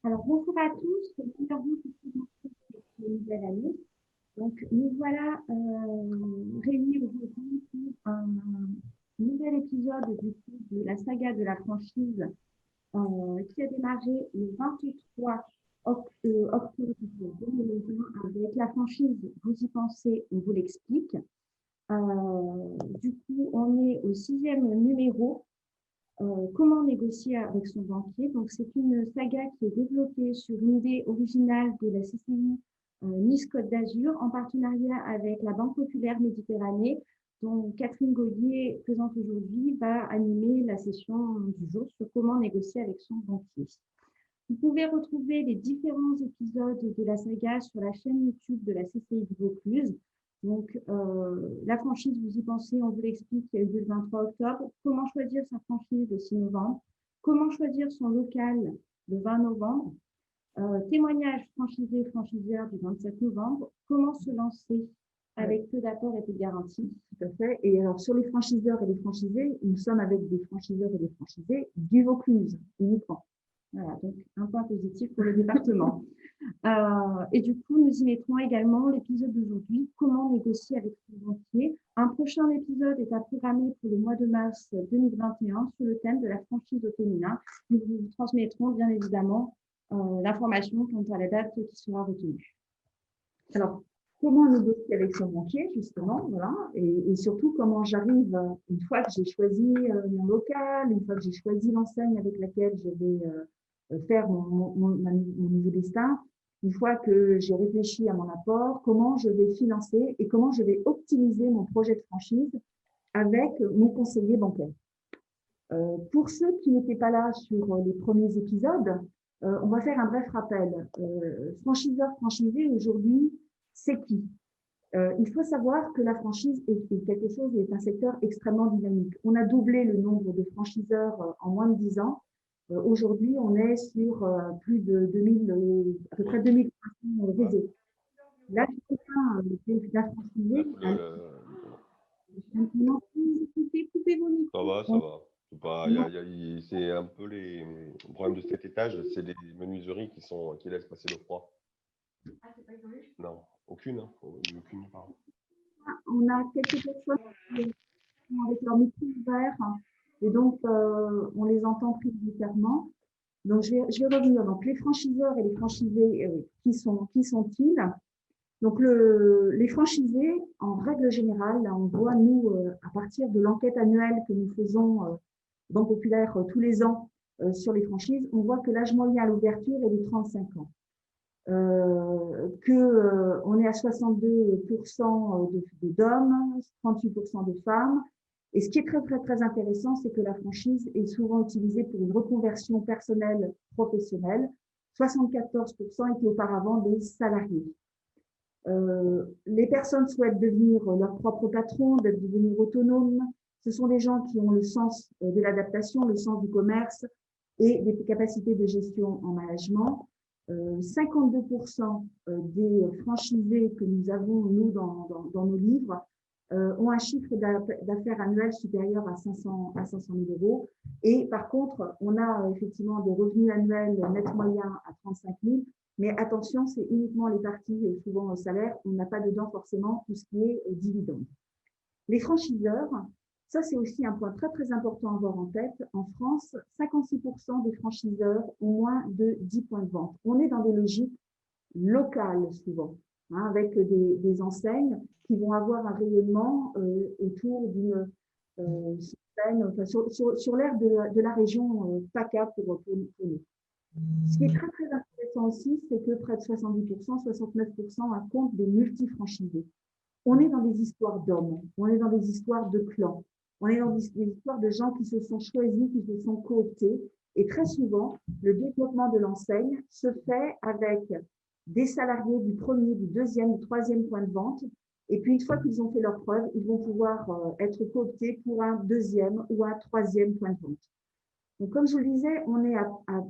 Alors, bonjour à tous, bienvenue pour cette nouvelle année. Donc, nous voilà réunis aujourd'hui pour un nouvel épisode du coup, de la saga de la franchise qui a démarré le 23 octobre 2020 avec la franchise Vous y pensez, on vous l'explique. Du coup, on est au 6e numéro. Comment négocier avec son banquier. Donc, c'est une saga qui est développée sur une idée originale de la CCI Nice Côte d'Azur en partenariat avec la Banque Populaire Méditerranée, dont Catherine Gaudier, présente aujourd'hui, va animer la session du jour sur comment négocier avec son banquier. Vous pouvez retrouver les différents épisodes de la saga sur la chaîne YouTube de la CCI du Vaucluse. Donc, la franchise, vous y pensez, on vous l'explique, il y a eu le 23 octobre. Comment choisir sa franchise le 6 novembre. Comment choisir son local le 20 novembre. Témoignage franchisé, franchiseur du 27 novembre. Comment se lancer avec peu d'apport et peu de garantie. Tout à fait. Et alors, sur les franchiseurs et les franchisés, nous sommes avec des franchiseurs et des franchisés du Vaucluse uniquement. Voilà, donc un point positif pour le département. Et du coup, nous y mettrons également l'épisode d'aujourd'hui, comment négocier avec son banquier. Un prochain épisode est à programmer pour le mois de mars 2021 sur le thème de la franchise au féminin. Nous vous transmettrons bien évidemment l'information quant à la date qui sera retenue. Alors, comment négocier avec son banquier, justement, voilà, et surtout comment j'arrive, une fois que j'ai choisi mon local, une fois que j'ai choisi l'enseigne avec laquelle je vais faire mon nouveau destin, une fois que j'ai réfléchi à mon apport, comment je vais financer et comment je vais optimiser mon projet de franchise avec mon conseiller bancaire. Pour ceux qui n'étaient pas là sur les premiers épisodes, on va faire un bref rappel. Franchiseur, franchisé, aujourd'hui, c'est qui? Il faut savoir que la franchise est quelque chose, est un secteur extrêmement dynamique. On a doublé le nombre de franchiseurs en moins de 10 ans. Aujourd'hui, on est sur plus de 2000, à peu près 2300 réseaux. Là, la franchisée, coupez vos Ça micros. va, ça va. C'est un peu les problèmes de cet étage, c'est les menuiseries qui laissent passer le froid. Ah, c'est pas évolué? Non, aucune, hein. Aucune, pardon. On a quelques personnes qui sont avec leur micro ouvert et donc on les entend prioritairement. Donc je vais revenir. Donc les franchiseurs et les franchisés, qui sont-ils? Donc les franchisés, en règle générale, là, on voit nous à partir de l'enquête annuelle que nous faisons Banque Populaire tous les ans sur les franchises, on voit que l'âge moyen à l'ouverture est de 35 ans. On est à 62% d'hommes, 38% de femmes. Et ce qui est très, très, très intéressant, c'est que la franchise est souvent utilisée pour une reconversion personnelle professionnelle. 74% étaient auparavant des salariés. Les personnes souhaitent devenir leur propre patron, devenir autonomes. Ce sont des gens qui ont le sens de l'adaptation, le sens du commerce et des capacités de gestion en management. 52% des franchisés que nous avons, nous, dans nos livres, ont un chiffre d'affaires annuel supérieur à 500 000 euros. Et par contre, on a effectivement des revenus annuels net moyens à 35 000. Mais attention, c'est uniquement les parties souvent au salaire. On n'a pas dedans forcément tout ce qui est dividende. Les franchiseurs, ça c'est aussi un point très très important à avoir en tête. En France, 56% des franchiseurs ont moins de 10 points de vente. On est dans des logiques locales souvent, avec des enseignes qui vont avoir un rayonnement autour d'une sur l'aire de la région PACA pour nous. Ce qui est très très intéressant aussi, c'est que près de 70%, 69% un compte des multifranchisés. On est dans des histoires d'hommes, on est dans des histoires de clans, on est dans des histoires de gens qui se sont choisis, qui se sont cooptés. Et très souvent, le développement de l'enseigne se fait avec des salariés du premier, du deuxième, du troisième point de vente. Et puis, une fois qu'ils ont fait leur preuve, ils vont pouvoir être cooptés pour un deuxième ou un troisième point de vente. Donc, comme je vous le disais, on est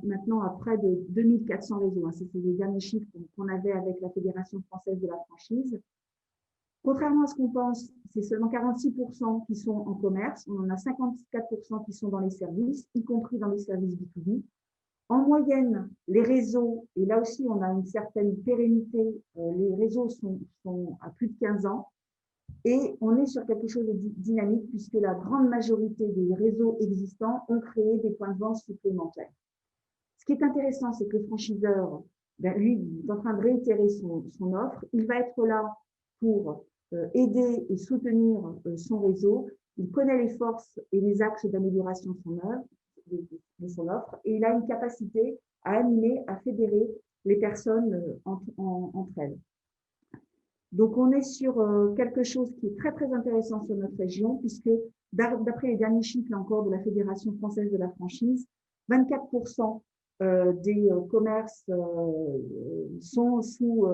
maintenant à près de 2400 réseaux. C'était les derniers chiffres qu'on avait avec la Fédération française de la franchise. Contrairement à ce qu'on pense, c'est seulement 46% qui sont en commerce. On en a 54% qui sont dans les services, y compris dans les services B2B. En moyenne, les réseaux, et là aussi on a une certaine pérennité, les réseaux sont à plus de 15 ans, et on est sur quelque chose de dynamique puisque la grande majorité des réseaux existants ont créé des points de vente supplémentaires. Ce qui est intéressant, c'est que le franchiseur, lui, il est en train de réitérer son offre. Il va être là pour aider et soutenir son réseau. Il connaît les forces et les axes d'amélioration de son offre, et il a une capacité à animer, à fédérer les personnes entre elles. Donc, on est sur quelque chose qui est très, très intéressant sur notre région, puisque d'après les derniers chiffres, là encore, de la Fédération française de la franchise, 24% des commerces sont sous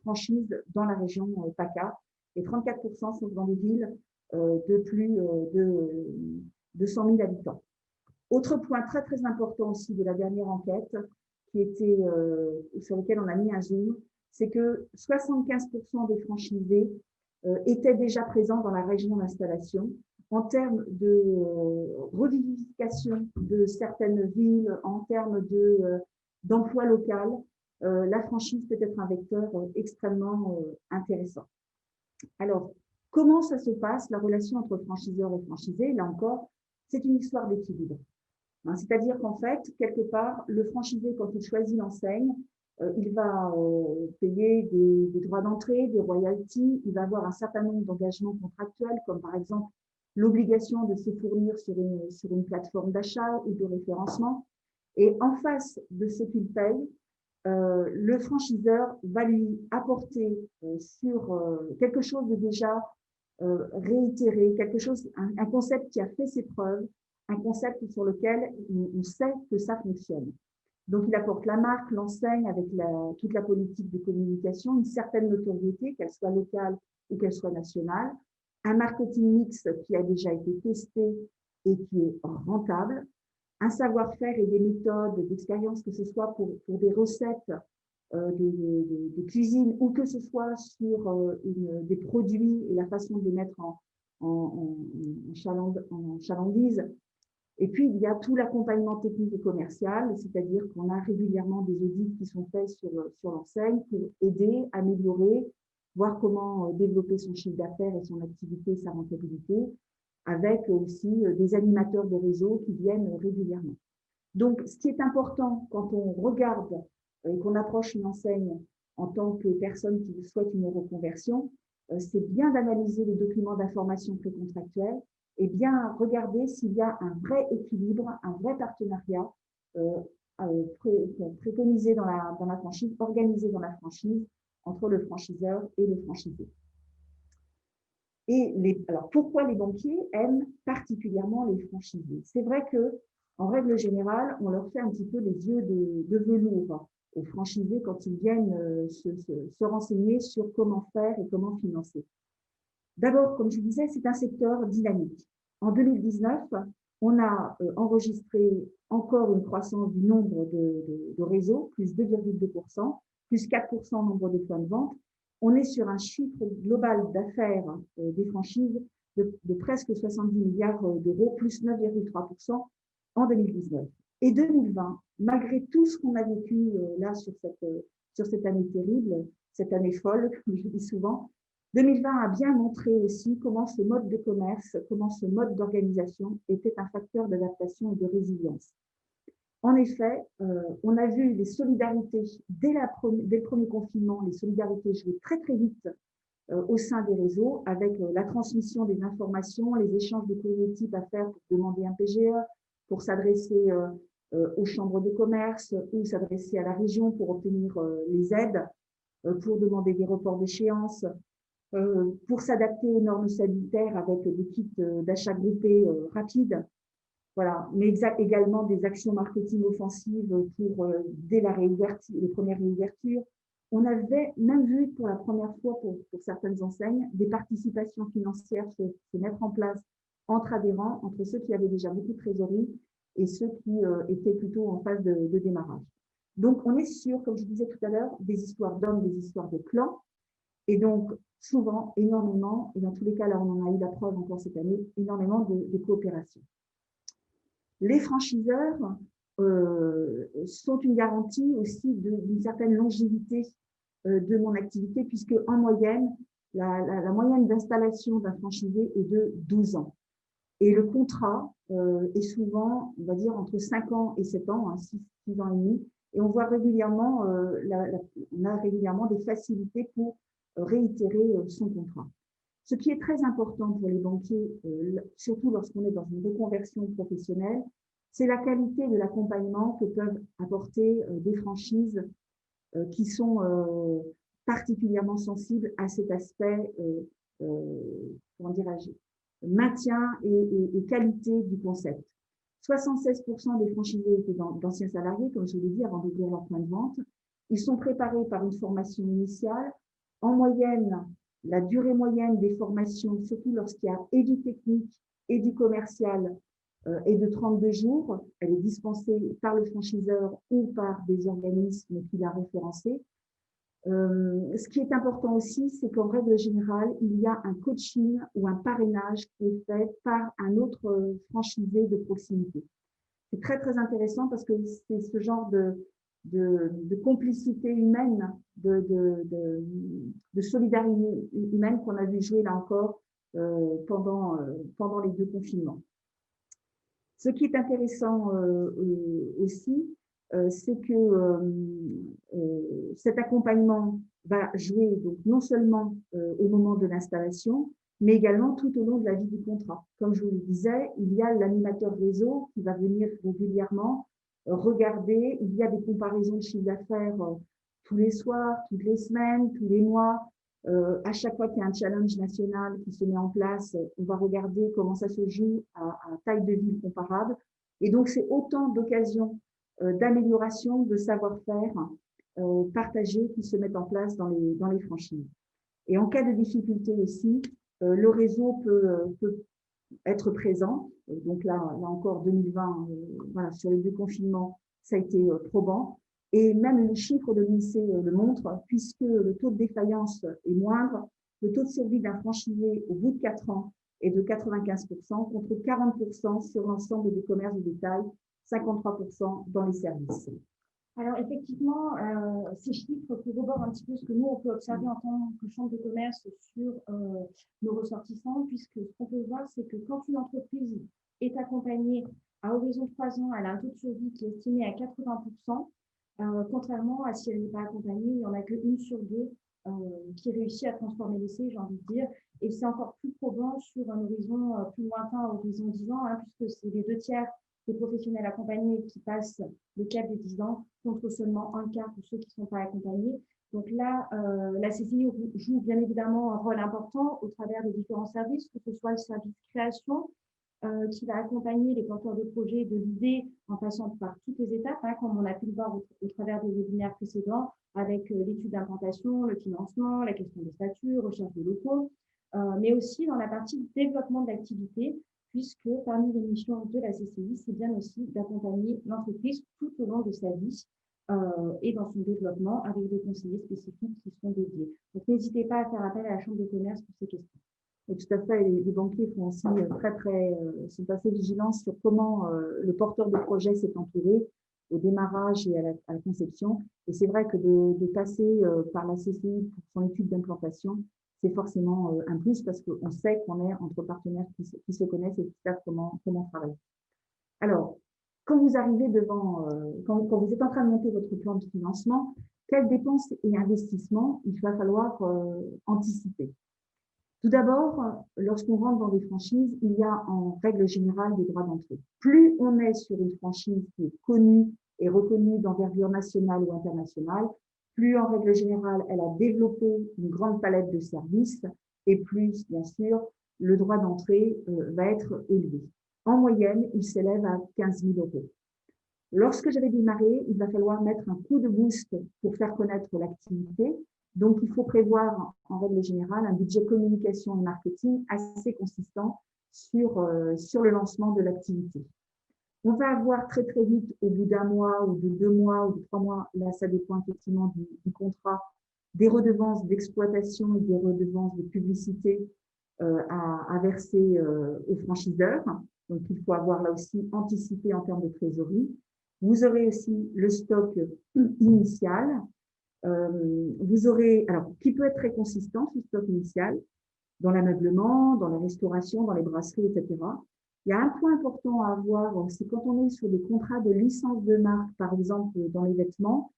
franchise dans la région PACA, et 34% sont dans des villes de plus de 100 000 habitants. Autre point très, très important aussi de la dernière enquête, sur lequel on a mis un zoom, c'est que 75% des franchisés étaient déjà présents dans la région d'installation. En termes de revivification de certaines villes, en termes d'emploi local, la franchise peut être un vecteur extrêmement intéressant. Alors, comment ça se passe, la relation entre franchiseurs et franchisés? Là encore, c'est une histoire d'équilibre. C'est-à-dire qu'en fait, quelque part, le franchisé, quand il choisit l'enseigne, il va payer des droits d'entrée, des royalties, il va avoir un certain nombre d'engagements contractuels, comme par exemple l'obligation de se fournir sur une plateforme d'achat ou de référencement. Et en face de ce qu'il paye, le franchiseur va lui apporter sur quelque chose de déjà réitéré, un concept qui a fait ses preuves, un concept sur lequel on sait que ça fonctionne. Donc, il apporte la marque, l'enseigne avec toute la politique de communication, une certaine notoriété, qu'elle soit locale ou qu'elle soit nationale, un marketing mix qui a déjà été testé et qui est rentable, un savoir-faire et des méthodes d'expérience, que ce soit pour des recettes de cuisine ou que ce soit sur des produits et la façon de les mettre en chalandise. Et puis, il y a tout l'accompagnement technique et commercial, c'est-à-dire qu'on a régulièrement des audits qui sont faits sur l'enseigne pour aider, améliorer, voir comment développer son chiffre d'affaires et son activité, sa rentabilité, avec aussi des animateurs de réseau qui viennent régulièrement. Donc, ce qui est important quand on regarde et qu'on approche une enseigne en tant que personne qui souhaite une reconversion, c'est bien d'analyser les documents d'information précontractuels et bien regarder s'il y a un vrai équilibre, un vrai partenariat préconisé dans la franchise, organisé dans la franchise entre le franchiseur et le franchisé. Alors, pourquoi les banquiers aiment particulièrement les franchisés? C'est vrai que, en règle générale, on leur fait un petit peu les yeux de velours aux franchisés quand ils viennent se renseigner sur comment faire et comment financer. D'abord, comme je disais, c'est un secteur dynamique. En 2019, on a enregistré encore une croissance du nombre de réseaux, plus 2,2%, plus 4% au nombre de points de vente. On est sur un chiffre global d'affaires des franchises de presque 70 milliards d'euros, plus 9,3% en 2019. Et 2020, malgré tout ce qu'on a vécu là sur cette année terrible, cette année folle, comme je dis souvent, 2020 a bien montré aussi comment ce mode de commerce, comment ce mode d'organisation était un facteur d'adaptation et de résilience. En effet, on a vu les solidarités, dès le premier confinement, les solidarités jouer très très vite au sein des réseaux, avec la transmission des informations, les échanges de courrier type à faire pour demander un PGE, pour s'adresser aux chambres de commerce ou s'adresser à la région pour obtenir les aides, pour demander des reports d'échéance, pour s'adapter aux normes sanitaires avec des kits d'achat groupés rapides. Voilà, mais également des actions marketing offensives pour dès les premières réouvertures. On avait même vu pour la première fois pour certaines enseignes des participations financières se mettre en place entre adhérents, entre ceux qui avaient déjà beaucoup de trésorerie et ceux qui étaient plutôt en phase de démarrage. Donc, on est sur, comme je disais tout à l'heure, des histoires d'hommes, des histoires de clans, et donc souvent, énormément, et dans tous les cas, là, on en a eu la preuve encore cette année, énormément de coopération. Les franchiseurs sont une garantie aussi d'une certaine longévité de mon activité, puisque en moyenne, la moyenne d'installation d'un franchisé est de 12 ans. Et le contrat est souvent, on va dire, entre 5 ans et 7 ans, hein, 6 ans et demi. Et on voit régulièrement, on a régulièrement des facilités pour réitérer son contrat. Ce qui est très important pour les banquiers, surtout lorsqu'on est dans une reconversion professionnelle, c'est la qualité de l'accompagnement que peuvent apporter des franchises qui sont particulièrement sensibles à cet aspect, comment dirais-je, maintien et qualité du concept. 76% des franchisés étaient d'anciens salariés, comme je l'ai dit, avant d'ouvrir leur point de vente. Ils sont préparés par une formation initiale. En moyenne, la durée moyenne des formations, surtout lorsqu'il y a et du technique et du commercial, est de 32 jours. Elle est dispensée par le franchiseur ou par des organismes qu'il a référencés. Ce qui est important aussi, c'est qu'en règle générale, il y a un coaching ou un parrainage qui est fait par un autre franchisé de proximité. C'est très, très intéressant parce que c'est ce genre de complicité humaine, de solidarité humaine qu'on a vu jouer là encore pendant les 2 confinements. Ce qui est intéressant aussi, c'est que cet accompagnement va jouer donc non seulement au moment de l'installation, mais également tout au long de la vie du contrat. Comme je vous le disais, il y a l'animateur réseau qui va venir régulièrement regarder. Il y a des comparaisons de chiffre d'affaires tous les soirs, toutes les semaines, tous les mois. À chaque fois qu'il y a un challenge national qui se met en place, on va regarder comment ça se joue à taille de ville comparable. Et donc, c'est autant d'occasions d'amélioration de savoir-faire partagés qui se mettent en place dans les franchises. Et en cas de difficulté aussi, le réseau peut être présent. Donc là encore, 2020, voilà, sur les 2 confinements, ça a été probant. Et même les chiffres de l'INSEE le montrent, puisque le taux de défaillance est moindre, le taux de survie d'un franchisé au bout de 4 ans est de 95% contre 40% sur l'ensemble des commerces de détail, 53% dans les services. Alors effectivement, ces chiffres corroborent un petit peu ce que nous, on peut observer en tant que chambre de commerce sur nos ressortissants, puisque ce qu'on peut voir, c'est que quand une entreprise est accompagnée à horizon de 3 ans, elle a un taux de survie qui est estimé à 80%, contrairement à si elle n'est pas accompagnée, il n'y en a qu'une sur 2 qui réussit à transformer l'essai, j'ai envie de dire. Et c'est encore plus probant sur un horizon plus lointain, horizon 10 ans, hein, puisque c'est les 2 tiers des professionnels accompagnés qui passent le cap des 10 ans, contre seulement un quart pour ceux qui ne sont pas accompagnés. Donc là, la CCI joue bien évidemment un rôle important au travers des différents services, que ce soit le service création, qui va accompagner les porteurs de projets de l'idée en passant par toutes les étapes, hein, comme on a pu le voir au travers des webinaires précédents, avec l'étude d'implantation, le financement, la question des statuts, recherche de locaux, mais aussi dans la partie développement de l'activité, puisque parmi les missions de la CCI, c'est bien aussi d'accompagner l'entreprise tout au long de sa vie et dans son développement avec des conseillers spécifiques qui sont dédiés. Donc, n'hésitez pas à faire appel à la Chambre de commerce pour ces questions. Et tout à fait, les banquiers font aussi sont assez vigilants sur comment le porteur de projet s'est entouré au démarrage et à la conception. Et c'est vrai que de passer par la CCI pour son étude d'implantation, c'est forcément un plus parce qu'on sait qu'on est entre partenaires qui se connaissent et qui savent comment travailler. Alors, quand vous arrivez quand vous êtes en train de monter votre plan de financement, quelles dépenses et investissements il va falloir anticiper? Tout d'abord, lorsqu'on rentre dans des franchises, il y a en règle générale des droits d'entrée. Plus on est sur une franchise qui est connue et reconnue d'envergure nationale ou internationale, plus en règle générale, elle a développé une grande palette de services et plus, bien sûr, le droit d'entrée va être élevé. En moyenne, il s'élève à 15 000 €. Lorsque j'avais démarré, il va falloir mettre un coup de boost pour faire connaître l'activité. Donc, il faut prévoir, en règle générale, un budget communication et marketing assez consistant sur le lancement de l'activité. On va avoir très, très vite, au bout d'1 mois ou de 2 mois ou de 3 mois, là, ça dépend effectivement du contrat, des redevances d'exploitation et des redevances de publicité à verser aux franchiseurs. Donc, il faut avoir là aussi anticipé en termes de trésorerie. Vous aurez aussi le stock initial. Vous aurez, alors, qui peut être très consistant, ce stock initial, dans l'ameublement, dans la restauration, dans les brasseries, etc. Il y a un point important à avoir, c'est quand on est sur des contrats de licence de marque, par exemple dans les vêtements,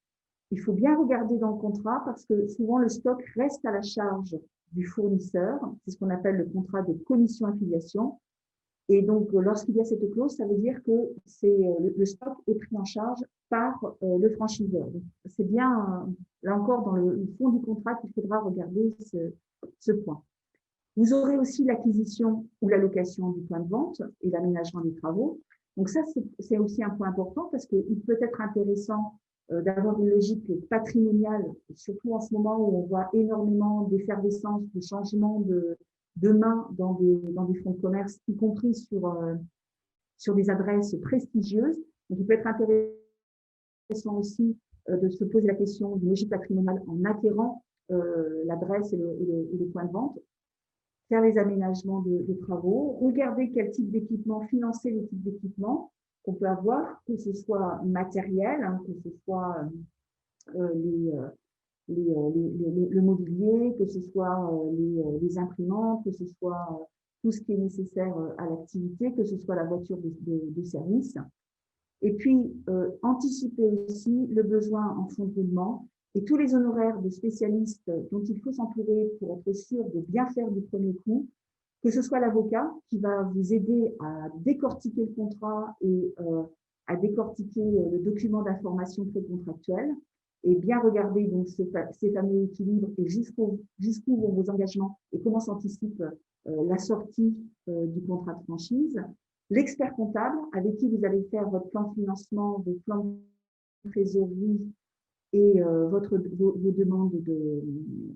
il faut bien regarder dans le contrat parce que souvent le stock reste à la charge du fournisseur. C'est ce qu'on appelle le contrat de commission affiliation. Et donc, lorsqu'il y a cette clause, ça veut dire que le stock est pris en charge par le franchiseur. C'est bien, là encore, dans le fond du contrat qu'il faudra regarder ce point. Vous aurez aussi l'acquisition ou la location du point de vente et l'aménagement des travaux. Donc ça, c'est aussi un point important parce qu'il peut être intéressant d'avoir une logique patrimoniale, surtout en ce moment où on voit énormément d'effervescence, de changements de main dans des fonds de commerce, y compris sur des adresses prestigieuses. Donc, il peut être intéressant aussi de se poser la question d'une logique patrimoniale en acquérant l'adresse et le point de vente, faire les aménagements de travaux, regarder quel type d'équipement, financer les types d'équipements qu'on peut avoir, que ce soit matériel, hein, que ce soit le mobilier, que ce soit les imprimantes, que ce soit tout ce qui est nécessaire à l'activité, que ce soit la voiture de service. Et puis, anticiper aussi le besoin en fonds de roulement et tous les honoraires de spécialistes dont il faut s'entourer pour être sûr de bien faire du premier coup, que ce soit l'avocat qui va vous aider à décortiquer le contrat et à décortiquer le document d'information précontractuelle et bien regarder donc ces fameux équilibres et jusqu'où vont vos engagements et comment s'anticipe la sortie du contrat de franchise. L'expert comptable avec qui vous allez faire votre plan de financement, votre plan de trésorerie et vos demandes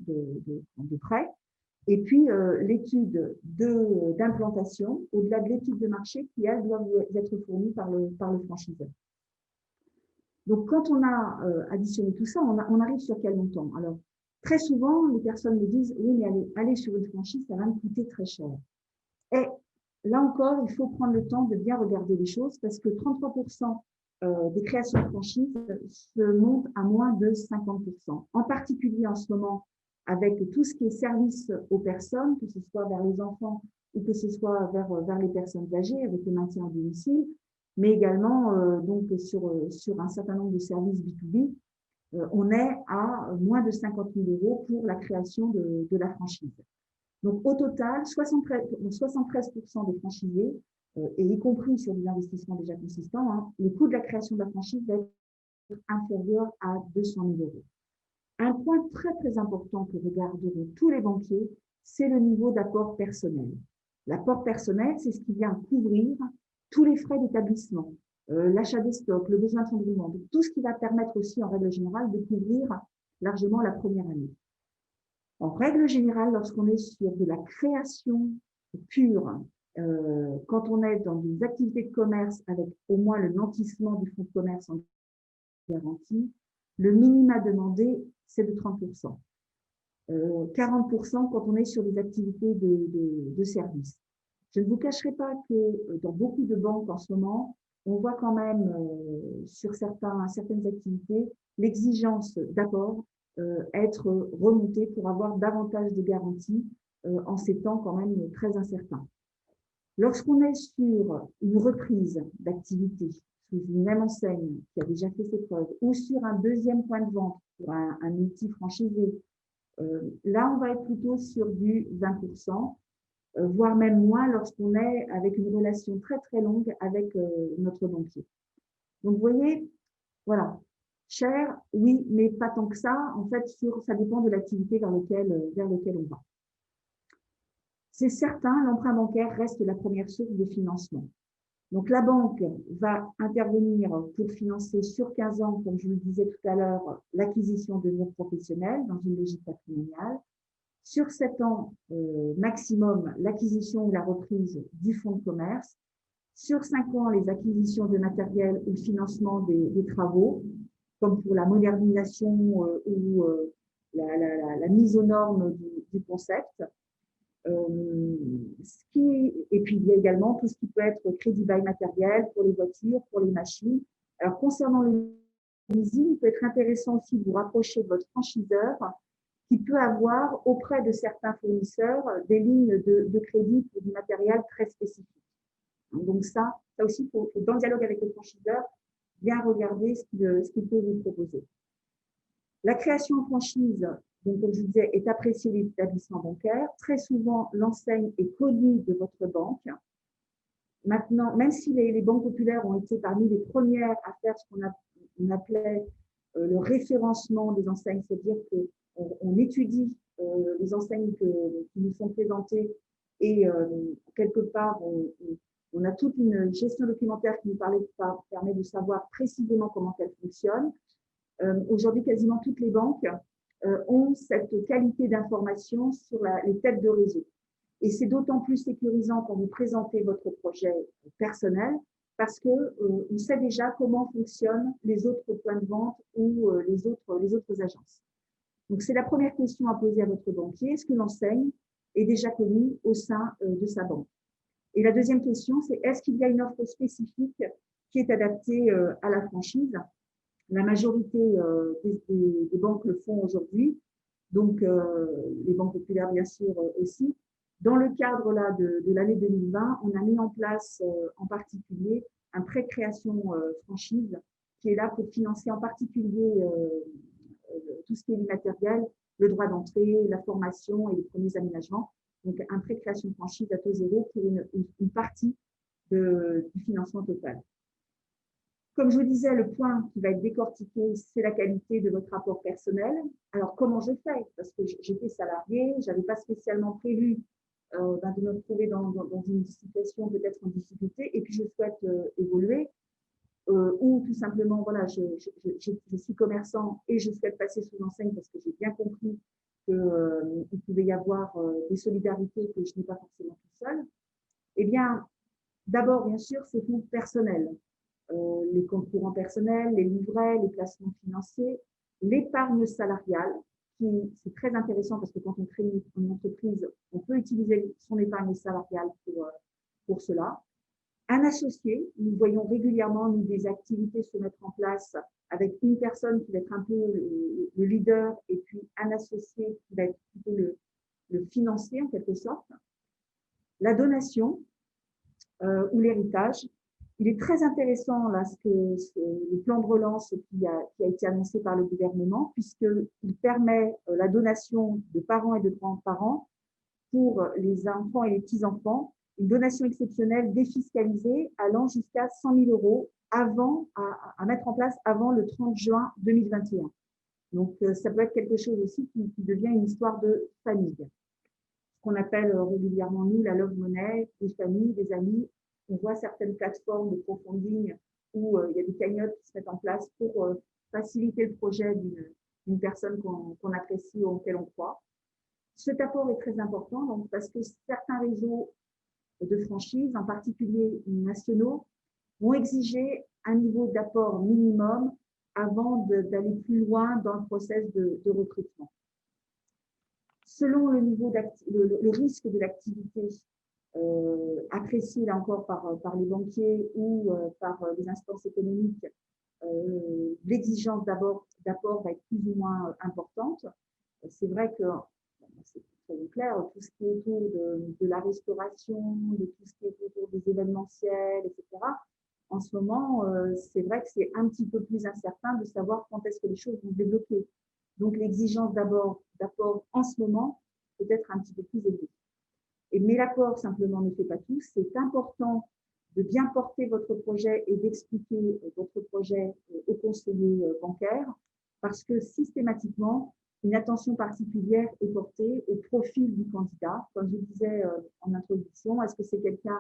de prêt. Et puis, l'étude d'implantation, au-delà de l'étude de marché qui, elle, doit être fournie par le franchiseur. Donc, quand on a additionné tout ça, on arrive sur quel montant? Alors, très souvent, les personnes me disent, oui, mais aller sur une franchise, ça va me coûter très cher. Et là encore, il faut prendre le temps de bien regarder les choses parce que 33% des créations de franchises se montent à moins de 50%. En particulier en ce moment, avec tout ce qui est service aux personnes, que ce soit vers les enfants ou que ce soit vers les personnes âgées, avec le maintien à domicile, mais également donc sur un certain nombre de services B2B, on est à moins de 50 000 € pour la création de la franchise. Donc, au total, 73% des franchisés, et y compris sur des investissements déjà consistants, hein, le coût de la création de la franchise va être inférieur à 200 000 €. Un point très, très important que regarderont tous les banquiers, c'est le niveau d'apport personnel. L'apport personnel, c'est ce qui vient couvrir tous les frais d'établissement, l'achat des stocks, le besoin de fonds de roulement, tout ce qui va permettre aussi, en règle générale, de couvrir largement la première année. En règle générale, lorsqu'on est sur de la création pure, quand on est dans des activités de commerce avec au moins le nantissement du fonds de commerce en garantie, le minima demandé, c'est de 30%. 40% quand on est sur des activités de service. Je ne vous cacherai pas que dans beaucoup de banques en ce moment, on voit quand même sur certaines activités l'exigence d'apport être remontée pour avoir davantage de garanties en ces temps quand même très incertains. Lorsqu'on est sur une reprise d'activité sous une même enseigne qui a déjà fait ses preuves ou sur un deuxième point de vente pour un multi-franchisé, là on va être plutôt sur du 20%, voire même moins lorsqu'on est avec une relation très très longue avec notre banquier. Donc vous voyez, voilà, cher, oui, mais pas tant que ça. En fait, ça dépend de l'activité vers lequel on va. C'est certain, l'emprunt bancaire reste la première source de financement. Donc la banque va intervenir pour financer sur 15 ans, comme je le disais tout à l'heure, l'acquisition de murs professionnels dans une logique patrimoniale. Sur 7 ans maximum, l'acquisition ou la reprise du fonds de commerce. Sur 5 ans, les acquisitions de matériel ou le financement des travaux, comme pour la modernisation ou la mise aux normes du concept. Et puis, il y a également tout ce qui peut être crédit bail matériel pour les voitures, pour les machines, Alors, concernant le leasing, il peut être intéressant aussi de vous rapprocher de votre franchiseur qui peut avoir auprès de certains fournisseurs des lignes de crédit pour du matériel très spécifique. Donc ça aussi, il faut, dans le dialogue avec le franchiseur, bien regarder ce qu'il peut vous proposer. La création en franchise, donc, comme je vous disais, est appréciée des établissements bancaires. Très souvent, l'enseigne est connue de votre banque. Maintenant, même si les banques populaires ont été parmi les premières à faire ce qu'on appelait le référencement des enseignes, c'est-à-dire qu'on étudie les enseignes qui nous sont présentées et quelque part, on a toute une gestion documentaire qui nous permet de savoir précisément comment elle fonctionne. Aujourd'hui, quasiment toutes les banques ont cette qualité d'information sur les têtes de réseau. Et c'est d'autant plus sécurisant quand vous présentez votre projet personnel parce qu'on sait déjà comment fonctionnent les autres points de vente ou les autres agences. Donc, c'est la première question à poser à votre banquier. Est-ce que l'enseigne est déjà connue au sein de sa banque? Et la deuxième question, c'est est-ce qu'il y a une offre spécifique qui est adaptée à la franchise? La majorité des banques le font aujourd'hui, donc les banques populaires bien sûr aussi. Dans le cadre là, de l'année 2020, on a mis en place en particulier un prêt création franchise qui est là pour financer en particulier tout ce qui est immatériel, le droit d'entrée, la formation et les premiers aménagements. Donc un prêt création franchise à taux zéro pour une partie du financement total. Comme je vous disais, le point qui va être décortiqué, c'est la qualité de votre rapport personnel. Alors, comment je fais? Parce que j'étais salariée, je n'avais pas spécialement prévu de me retrouver dans une situation peut-être en difficulté, et puis je souhaite évoluer, ou tout simplement, voilà, je suis commerçant et je souhaite passer sous l'enseigne parce que j'ai bien compris qu'il pouvait y avoir des solidarités que je n'ai pas forcément tout seul. Eh bien, d'abord, bien sûr, c'est tout personnel. Les comptes courants personnels, les livrets, les placements financiers, l'épargne salariale, c'est très intéressant parce que quand on crée une entreprise, on peut utiliser son épargne salariale pour cela. Un associé, nous voyons régulièrement des activités se mettre en place avec une personne qui va être un peu le leader et puis un associé qui va être plutôt le financier en quelque sorte. La donation ou l'héritage. Il est très intéressant là, le plan de relance qui a été annoncé par le gouvernement, puisqu'il permet la donation de parents et de grands-parents pour les enfants et les petits-enfants, une donation exceptionnelle défiscalisée allant jusqu'à 100 000 euros à mettre en place avant le 30 juin 2021. Donc, ça peut être quelque chose aussi qui devient une histoire de famille. Ce qu'on appelle régulièrement, nous, la love money, des familles, des amis. On voit certaines plateformes de crowdfunding où il y a des cagnottes qui se mettent en place pour faciliter le projet d'une personne qu'on apprécie ou auquel on croit. Cet apport est très important donc, parce que certains réseaux de franchise, en particulier nationaux, vont exiger un niveau d'apport minimum avant d'aller plus loin dans le process de recrutement. Selon le risque de l'activité apprécié là encore par les banquiers ou par les instances économiques, l'exigence d'apport va être plus ou moins importante. C'est vrai que c'est très clair, tout ce qui est autour de la restauration, de tout ce qui est autour des événementiels, etc. En ce moment, c'est vrai que c'est un petit peu plus incertain de savoir quand est-ce que les choses vont se débloquer. Donc, l'exigence d'apport en ce moment peut être un petit peu plus élevée. Mais l'apport simplement ne fait pas tout. C'est important de bien porter votre projet et d'expliquer votre projet aux conseillers bancaires parce que systématiquement, une attention particulière est portée au profil du candidat. Comme je disais en introduction, est-ce que c'est quelqu'un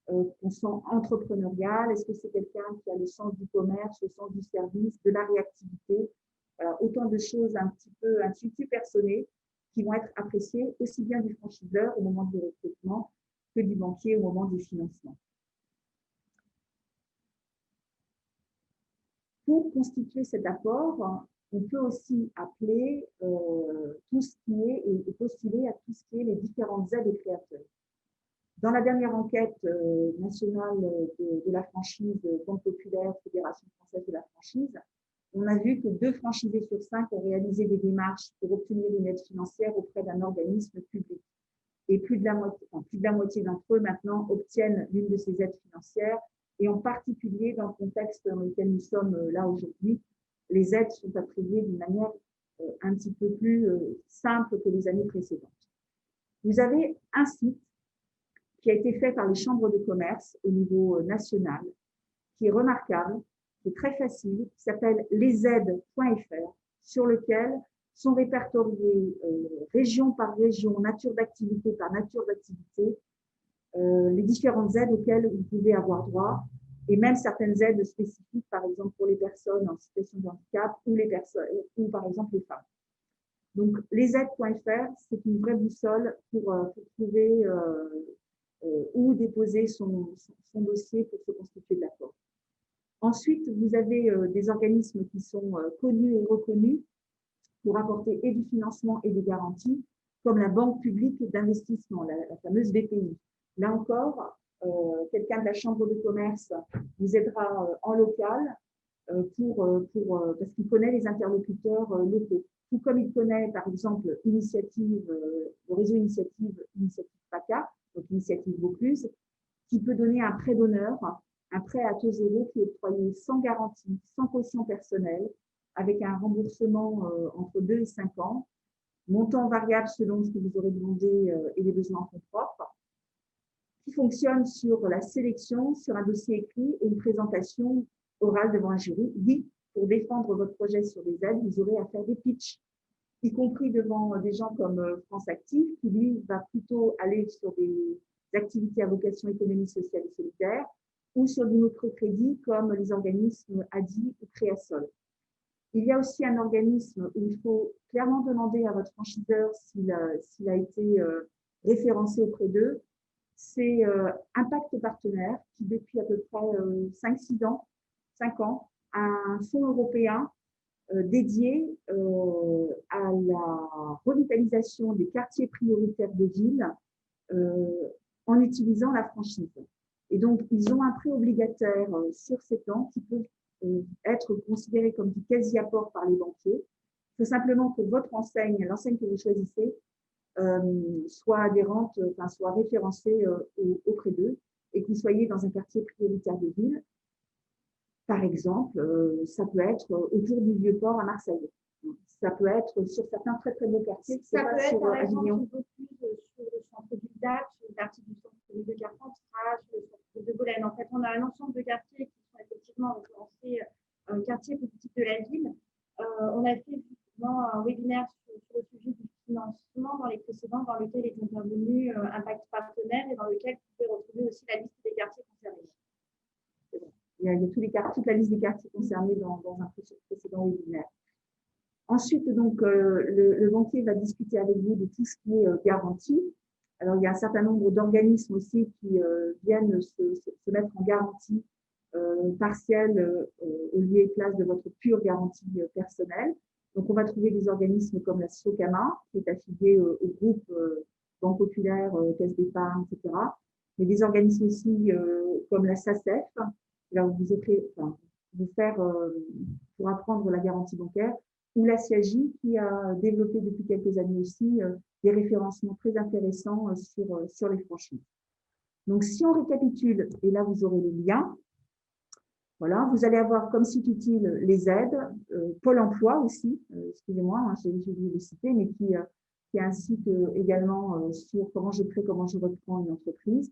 qu'on sent entrepreneurial? Est-ce que c'est quelqu'un qui a le sens du commerce, le sens du service, de la réactivité? Autant de choses un petit peu personnées qui vont être appréciées aussi bien du franchiseur au moment du recrutement que du banquier au moment du financement. Pour constituer cet apport, on peut aussi appeler tout ce qui est et postuler à tout ce qui est les différentes aides aux créateurs. Dans la dernière enquête nationale de la franchise Banque Populaire, Fédération française de la franchise, on a vu que 2 franchisés sur 5 ont réalisé des démarches pour obtenir une aide financière auprès d'un organisme public. Et plus de la moitié d'entre eux maintenant obtiennent l'une de ces aides financières. Et en particulier, dans le contexte dans lequel nous sommes là aujourd'hui, les aides sont attribuées d'une manière un petit peu plus simple que les années précédentes. Vous avez un site qui a été fait par les chambres de commerce au niveau national, qui est remarquable, qui est très facile, qui s'appelle lesaides.fr, sur lequel sont répertoriées région par région, nature d'activité par nature d'activité, les différentes aides auxquelles vous pouvez avoir droit, et même certaines aides spécifiques, par exemple pour les personnes en situation de handicap ou par exemple les femmes. Donc, lesaides.fr, c'est une vraie boussole pour trouver où déposer son dossier pour se constituer de l'accord. Ensuite, vous avez des organismes qui sont connus et reconnus pour apporter et du financement et des garanties, comme la Banque publique d'investissement, la fameuse BPI. Là encore, quelqu'un de la Chambre de commerce vous aidera en local parce qu'il connaît les interlocuteurs locaux. Tout comme il connaît, par exemple, le réseau Initiative PACA, donc Initiative Vaucluse, qui peut donner un prêt d'honneur, un prêt à taux zéro qui est octroyé sans garantie, sans caution personnelle, avec un remboursement entre 2 et 5 ans, montant variable selon ce que vous aurez demandé et les besoins en fonds propres, qui fonctionne sur la sélection, sur un dossier écrit et une présentation orale devant un jury. Oui, pour défendre votre projet sur des aides, vous aurez à faire des pitchs, y compris devant des gens comme France Active, qui lui va plutôt aller sur des activités à vocation économique, sociale et solidaire, ou sur du microcrédit comme les organismes ADI ou Créasol. Il y a aussi un organisme où il faut clairement demander à votre franchiseur s'il a été référencé auprès d'eux. C'est Impact Partenaire qui, depuis à peu près 5 ans, a un fonds européen dédié à la revitalisation des quartiers prioritaires de ville en utilisant la franchise. Et donc, ils ont un prêt obligataire sur 7 ans qui peut être considéré comme du quasi-apport par les banquiers. Il faut simplement que votre enseigne, l'enseigne que vous choisissez, soit adhérente, soit référencée auprès d'eux et que vous soyez dans un quartier prioritaire de ville. Par exemple, ça peut être autour du Vieux-Port à Marseille. Ça peut être sur certains très très beaux quartiers. Ça peut être par exemple un peu plus sur le centre du Dac, sur une partie du centre de Carpentras, sur le centre de Bolène. En fait, on a un ensemble de quartiers qui sont effectivement référencés quartier politique de la ville. On a fait effectivement un webinaire sur le sujet du financement dans les précédents, dans lequel est intervenu Impact Partenaire et dans lequel vous pouvez retrouver aussi la liste des quartiers concernés. Il y a toute la liste des quartiers concernés dans un précédent webinaire. Ensuite, donc, le banquier va discuter avec vous de tout ce qui est garantie. Alors, il y a un certain nombre d'organismes aussi qui viennent se mettre en garantie partielle au lieu et place de votre pure garantie personnelle. Donc, on va trouver des organismes comme la SOCAMA, qui est affiliée au groupe Banque Populaire, Caisse d'Épargne, etc. Mais des organismes aussi comme la SACEF, là où vous faire pour apprendre la garantie bancaire, ou la CIAGI qui a développé depuis quelques années aussi des référencements très intéressants sur les franchises. Donc, si on récapitule, et là vous aurez les liens, voilà, vous allez avoir comme site utile les aides, Pôle emploi aussi, excusez-moi, hein, j'ai oublié de le citer, mais qui est un site également sur comment je crée, comment je reprends une entreprise.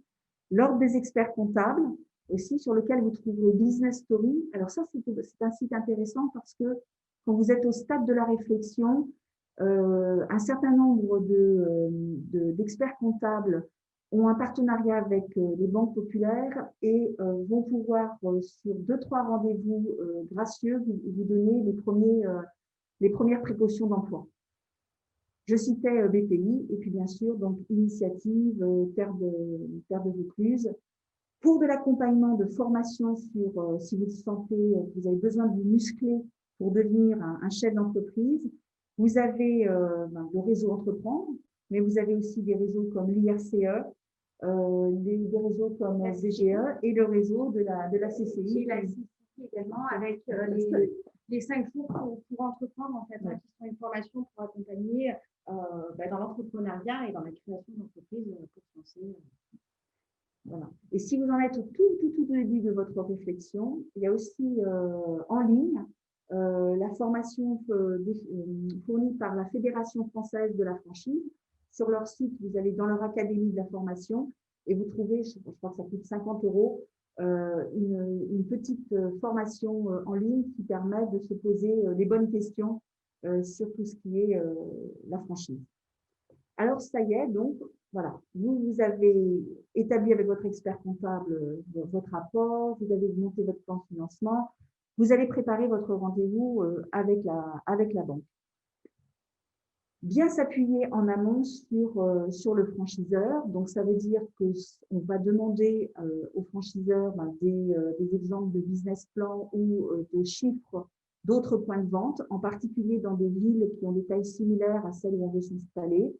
L'ordre des experts comptables aussi, sur lequel vous trouverez Business Story. Alors ça, c'est un site intéressant parce que quand vous êtes au stade de la réflexion, un certain nombre d'experts comptables ont un partenariat avec les banques populaires et vont pouvoir, sur 2-3 rendez-vous gracieux, vous donner les premières précautions d'emploi. Je citais BPI et puis bien sûr donc Initiative, Terre de Vaucluse. Pour de l'accompagnement de formation sur si vous sentez que vous avez besoin de vous muscler pour devenir un chef d'entreprise, vous avez le réseau Entreprendre, mais vous avez aussi des réseaux comme l'IRCE, des réseaux comme DGE et le réseau de la CCI. Et la CCI également, avec les 5 jours pour entreprendre, en fait, qui sont une formation pour accompagner dans l'entrepreneuriat et dans la création d'entreprises pour se lancer. Voilà. Et si vous en êtes au tout début de votre réflexion, il y a aussi en ligne la formation fournie par la Fédération française de la franchise. Sur leur site, vous allez dans leur académie de la formation et vous trouvez, je crois que ça coûte 50 €, une petite formation en ligne qui permet de se poser les bonnes questions sur tout ce qui est la franchise. Alors, ça y est, donc, voilà, vous avez établi avec votre expert comptable votre rapport, vous avez monté votre plan de financement, vous allez préparer votre rendez-vous avec la banque. Bien s'appuyer en amont sur le franchiseur. Donc, ça veut dire qu'on va demander au franchiseur des exemples de business plan ou de chiffres d'autres points de vente, en particulier dans des villes qui ont des tailles similaires à celles où on veut s'installer,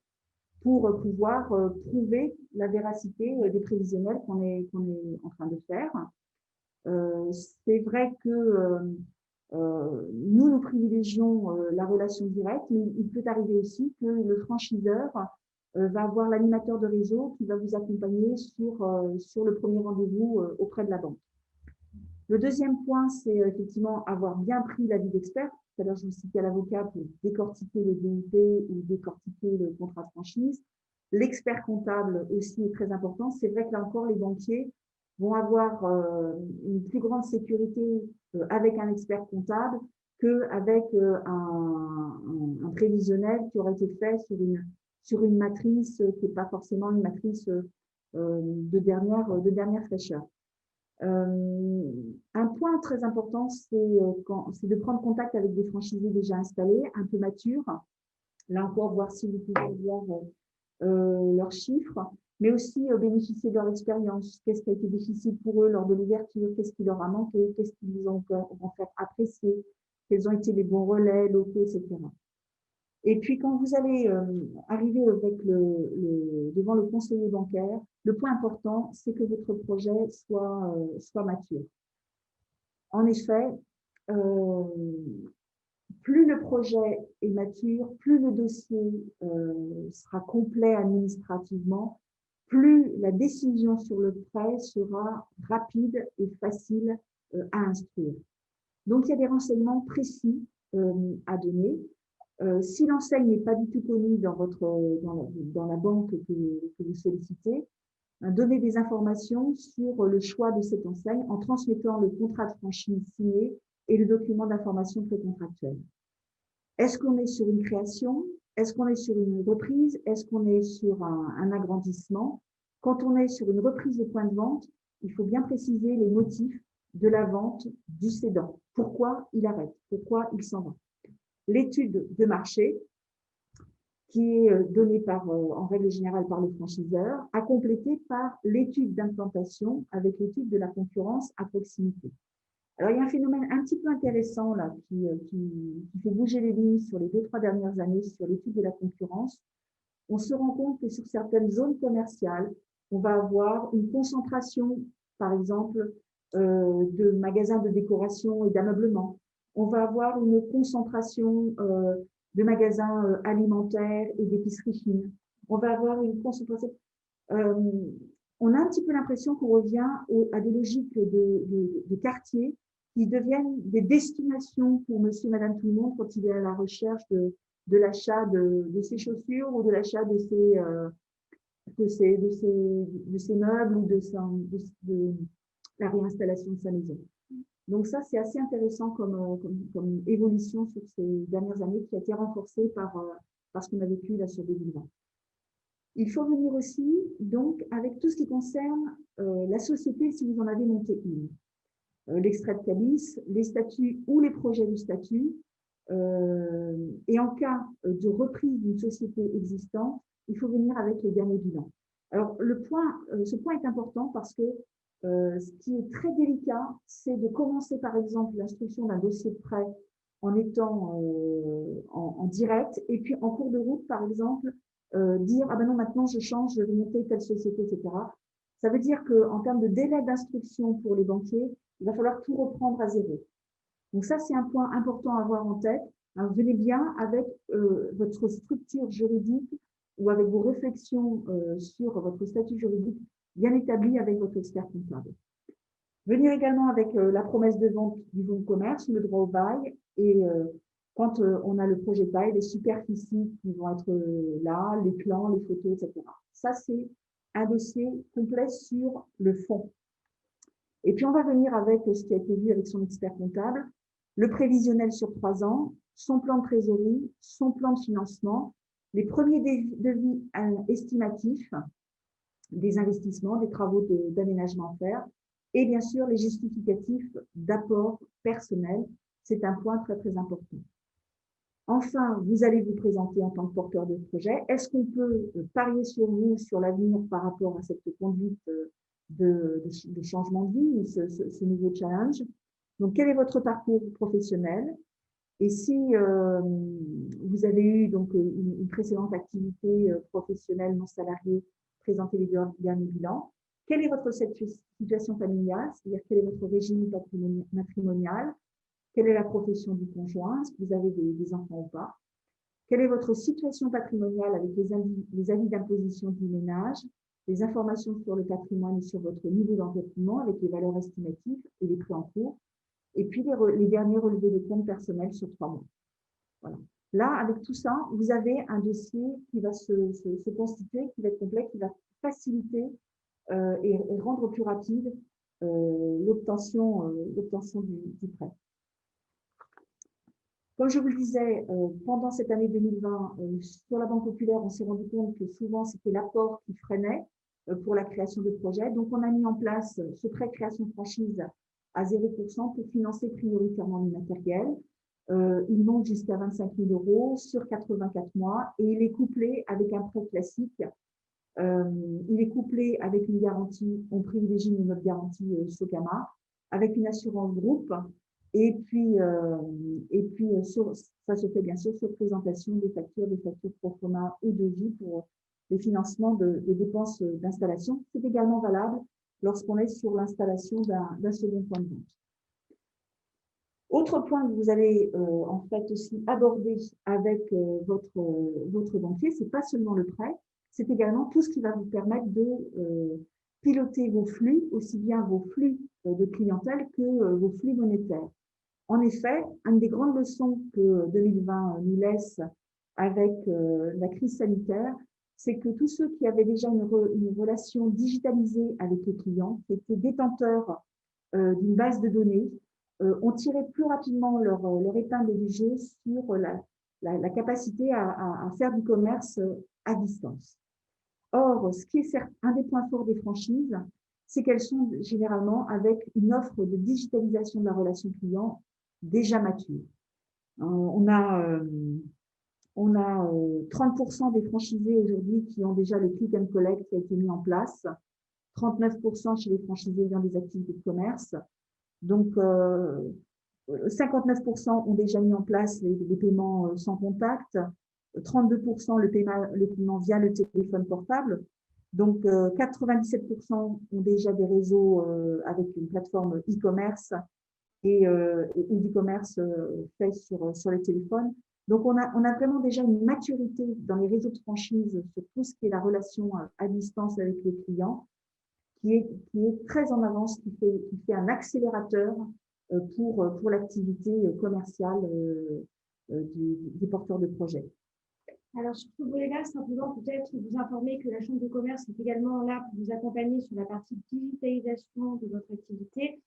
pour pouvoir prouver la véracité des prévisionnels qu'on est en train de faire. C'est vrai que nous privilégions la relation directe, mais il peut arriver aussi que le franchiseur va avoir l'animateur de réseau qui va vous accompagner sur le premier rendez-vous auprès de la banque. Le deuxième point, c'est effectivement avoir bien pris l'avis d'expert. Tout à l'heure, je vous citais l'avocat pour décortiquer le DIP ou décortiquer le contrat de franchise. L'expert comptable aussi est très important. C'est vrai que là encore, les banquiers vont avoir une plus grande sécurité avec un expert comptable qu'avec un prévisionnel qui aurait été fait sur une matrice qui n'est pas forcément une matrice de dernière fraîcheur. Un point très important, c'est de prendre contact avec des franchisés déjà installés, un peu matures. Là encore, voir si vous pouvez voir leurs chiffres, mais aussi bénéficier de leur expérience. Qu'est-ce qui a été difficile pour eux lors de l'ouverture? Qu'est-ce qui leur a manqué? Qu'est-ce qu'ils ont fait apprécier? Quels ont été les bons relais locaux, etc. Et puis, quand vous allez arriver avec devant le conseiller bancaire, le point important, c'est que votre projet soit mature. En effet, plus le projet est mature, plus le dossier sera complet administrativement, plus la décision sur le prêt sera rapide et facile à instruire. Donc, il y a des renseignements précis à donner. Si l'enseigne n'est pas du tout connue dans la banque que vous sollicitez, donnez des informations sur le choix de cette enseigne en transmettant le contrat de franchise signé et le document d'information précontractuelle. Est-ce qu'on est sur une création? Est-ce qu'on est sur une reprise? Est-ce qu'on est sur un agrandissement? Quand on est sur une reprise de point de vente, il faut bien préciser les motifs de la vente du cédant. Pourquoi il arrête? Pourquoi il s'en va? L'étude de marché, qui est donnée en règle générale par le franchiseur, à compléter par l'étude d'implantation avec l'étude de la concurrence à proximité. Alors, il y a un phénomène un petit peu intéressant là, qui fait bouger les lignes sur les 2-3 dernières années sur l'étude de la concurrence. On se rend compte que sur certaines zones commerciales, on va avoir une concentration, par exemple, de magasins de décoration et d'ameublement. On va avoir une concentration de magasins alimentaires et d'épiceries fines. On va avoir une concentration. On a un petit peu l'impression qu'on revient à des logiques de quartier qui deviennent des destinations pour monsieur, madame, tout le monde quand il est à la recherche de l'achat de ses chaussures ou de l'achat de ses meubles ou de la réinstallation de sa maison. Donc ça, c'est assez intéressant comme évolution sur ces dernières années qui a été renforcée par ce qu'on a vécu là sur 2020. Il faut venir aussi, donc, avec tout ce qui concerne la société, si vous en avez monté une. L'extrait de cabis, les statuts ou les projets du statut. Et en cas de reprise d'une société existante, il faut venir avec les derniers bilans. Alors, ce point est important parce que ce qui est très délicat, c'est de commencer, par exemple, l'instruction d'un dossier de prêt en étant en direct, et puis en cours de route, par exemple, dire ah ben non, maintenant je change, je vais monter telle société, etc. Ça veut dire qu'en termes de délai d'instruction pour les banquiers, il va falloir tout reprendre à zéro. Donc ça, c'est un point important à avoir en tête. Alors, venez bien avec votre structure juridique ou avec vos réflexions sur votre statut juridique bien établi avec votre expert comptable. Venir également avec la promesse de vente du fonds de commerce, le droit au bail et quand on a le projet de bail, les superficies qui vont être là, les plans, les photos, etc. Ça, c'est un dossier complet sur le fond. Et puis, on va venir avec ce qui a été vu avec son expert comptable, le prévisionnel sur 3 ans, son plan de trésorerie, son plan de financement, les premiers devis estimatifs des investissements, des travaux d'aménagement à faire, et bien sûr les justificatifs d'apport personnel. C'est un point très, très important. Enfin, vous allez vous présenter en tant que porteur de projet. Est-ce qu'on peut parier sur vous, sur l'avenir par rapport à cette conduite de changement de vie, ce nouveau challenge? Donc, quel est votre parcours professionnel? Et si vous avez eu donc une précédente activité professionnelle non salariée, présentez les derniers bilans. Quelle est votre situation familiale? C'est-à-dire quel est votre régime matrimonial? Quelle est la profession du conjoint? Est-ce que vous avez des enfants ou pas? Quelle est votre situation patrimoniale avec les avis d'imposition du ménage, les informations sur le patrimoine et sur votre niveau d'endettement avec les valeurs estimatives et les prix en cours? Et puis les derniers relevés de compte personnel sur 3 mois. Voilà. Là, avec tout ça, vous avez un dossier qui va se constituer, qui va être complet, qui va faciliter et rendre plus rapide l'obtention du prêt. Comme je vous le disais, pendant cette année 2020, sur la Banque Populaire, on s'est rendu compte que souvent, c'était l'apport qui freinait pour la création de projets. Donc, on a mis en place ce prêt création franchise à 0% pour financer prioritairement l'immatériel. Il monte jusqu'à 25 000 € sur 84 mois et il est couplé avec un prêt classique. Il est couplé avec une garantie, on privilégie notre garantie Socama, avec une assurance groupe. Et puis ça se fait bien sûr sur présentation des factures pro forma ou de vie pour les financements de dépenses d'installation. C'est également valable lorsqu'on est sur l'installation d'un second point de vente. Autre point que vous allez en fait aussi aborder avec votre banquier, c'est pas seulement le prêt, c'est également tout ce qui va vous permettre de piloter vos flux, aussi bien vos flux de clientèle que vos flux monétaires. En effet, une des grandes leçons que 2020 nous laisse avec la crise sanitaire, c'est que tous ceux qui avaient déjà une relation digitalisée avec les clients, qui étaient détenteurs d'une base de données, ont tiré plus rapidement leur épingle du jeu sur la capacité à faire du commerce à distance. Or, ce qui est certes un des points forts des franchises, c'est qu'elles sont généralement avec une offre de digitalisation de la relation client déjà mature. On a 30% des franchisés aujourd'hui qui ont déjà le click and collect qui a été mis en place, 39% chez les franchisés ayant des activités de commerce. Donc, 59% ont déjà mis en place les paiements sans contact, 32% le paiement via le téléphone portable. Donc, 97% ont déjà des réseaux avec une plateforme e-commerce ou du commerce fait sur les téléphones. Donc, on a vraiment déjà une maturité dans les réseaux de franchise sur tout ce qui est la relation à distance avec les clients, qui est très en avance, qui fait un accélérateur pour l'activité commerciale des porteurs de projets. Alors, sur ce volet-là, simplement peut-être vous informer que la Chambre de commerce est également là pour vous accompagner sur la partie digitalisation de votre activité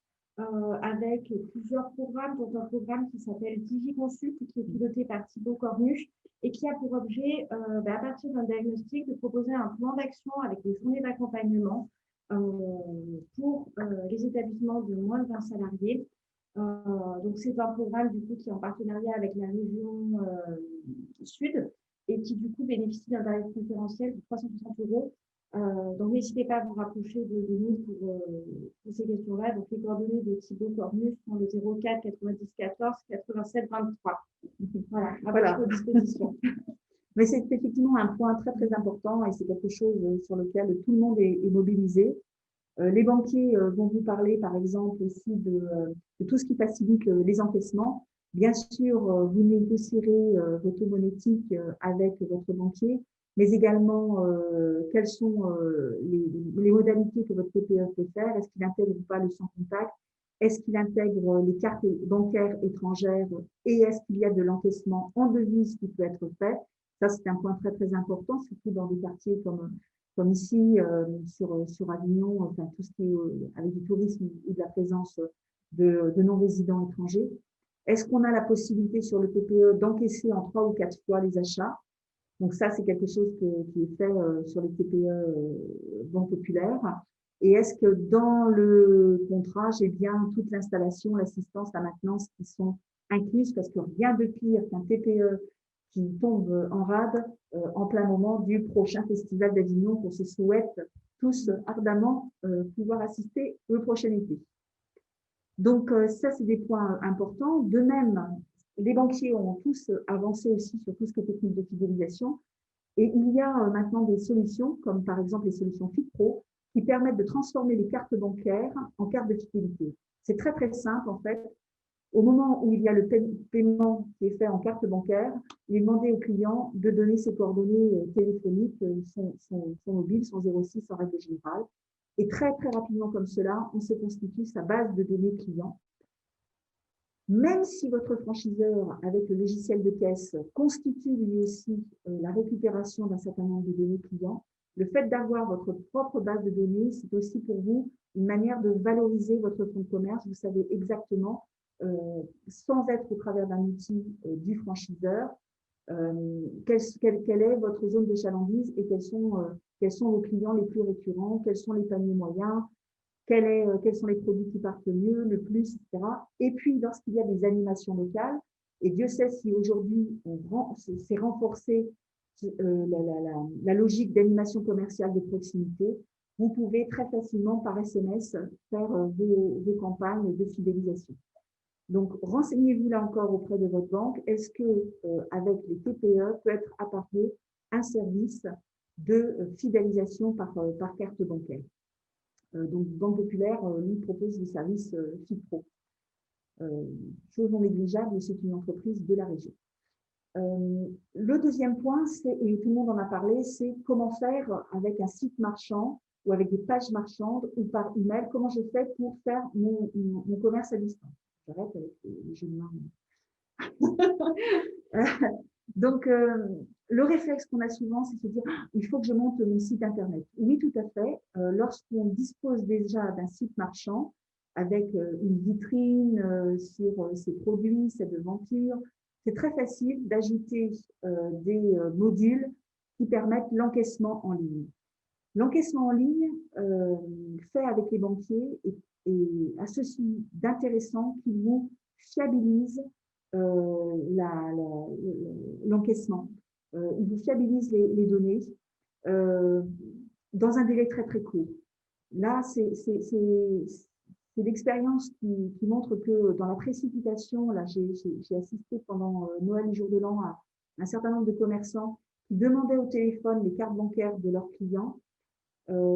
avec plusieurs programmes, dont un programme qui s'appelle DigiConsult, qui est piloté par Thibaut Cornuche et qui a pour objet, à partir d'un diagnostic, de proposer un plan d'action avec des journées d'accompagnement pour les établissements de moins de 20 salariés. Donc, c'est un programme du coup qui est en partenariat avec la région Sud et qui du coup bénéficie d'un tarif préférentiel de 360 €. Donc, n'hésitez pas à vous rapprocher de nous pour ces questions-là. Donc, les coordonnées de Thibaut Cornuche sont le 04 90 14 87 23. Voilà, à votre disposition. Mais c'est effectivement un point très, très important et c'est quelque chose sur lequel tout le monde est mobilisé. Les banquiers vont vous parler, par exemple, aussi de tout ce qui facilite les encaissements. Bien sûr, vous négocierez vos taux monétiques avec votre banquier, mais également quelles sont les modalités que votre TPE peut faire. Est-ce qu'il intègre ou pas le sans contact? Est-ce qu'il intègre les cartes bancaires étrangères? Et est-ce qu'il y a de l'encaissement en devise qui peut être fait? Ça, c'est un point très, très important, surtout dans des quartiers comme ici, sur Avignon, enfin, tout ce qui est avec du tourisme ou de la présence de non-résidents étrangers. Est-ce qu'on a la possibilité sur le TPE d'encaisser en 3 ou 4 fois les achats? Donc ça, c'est quelque chose qui est fait sur les TPE Banque Populaire. Et est-ce que dans le contrat, j'ai bien toute l'installation, l'assistance, la maintenance qui sont incluses? Parce que rien de pire qu'un TPE qui tombe en rade en plein moment du prochain festival d'Avignon qu'on se souhaite tous ardemment pouvoir assister le prochain été. Donc ça, c'est des points importants. De même, les banquiers ont tous avancé aussi sur tout ce qui est technique de fidélisation. Et il y a maintenant des solutions, comme par exemple les solutions FitPro, qui permettent de transformer les cartes bancaires en cartes de fidélité. C'est très, très simple, en fait. Au moment où il y a le paiement qui est fait en carte bancaire, il est demandé au client de donner ses coordonnées téléphoniques, son mobile, son 06 en règle générale. Et très, très rapidement comme cela, on se constitue sa base de données client. Même si votre franchiseur, avec le logiciel de caisse, constitue lui aussi la récupération d'un certain nombre de données clients, le fait d'avoir votre propre base de données, c'est aussi pour vous une manière de valoriser votre fonds de commerce. Vous savez exactement, sans être au travers d'un outil du franchiseur, quelle est votre zone d'achalandise et quels sont vos clients les plus récurrents, quels sont les paniers moyens, quels sont les produits qui partent mieux, le plus, etc. Et puis, lorsqu'il y a des animations locales, et Dieu sait si aujourd'hui c'est renforcé la logique d'animation commerciale de proximité, vous pouvez très facilement par SMS faire vos campagnes de fidélisation. Donc, renseignez-vous là encore auprès de votre banque. Est-ce que avec les TPE peut être apporté un service de fidélisation par carte bancaire? Donc, Banque Populaire nous propose des services FitPro. Chose non négligeable, c'est une entreprise de la région. Le deuxième point, et tout le monde en a parlé, c'est comment faire avec un site marchand ou avec des pages marchandes ou par email, comment je fais pour faire mon commerce à distance. J'arrête avec les jeux de main. Donc, le réflexe qu'on a souvent, c'est de se dire il faut que je monte mon site internet. Oui, tout à fait. Lorsqu'on dispose déjà d'un site marchand avec une vitrine sur ses produits, ses devantures, c'est très facile d'ajouter des modules qui permettent l'encaissement en ligne. L'encaissement en ligne fait avec les banquiers et a ceci d'intéressant qu'il vous fiabilise l'encaissement. Il vous fiabilise les données dans un délai très très court. Là, c'est l'expérience qui montre que dans la précipitation, là, j'ai assisté pendant Noël et Jour de l'An à un certain nombre de commerçants qui demandaient au téléphone les cartes bancaires de leurs clients,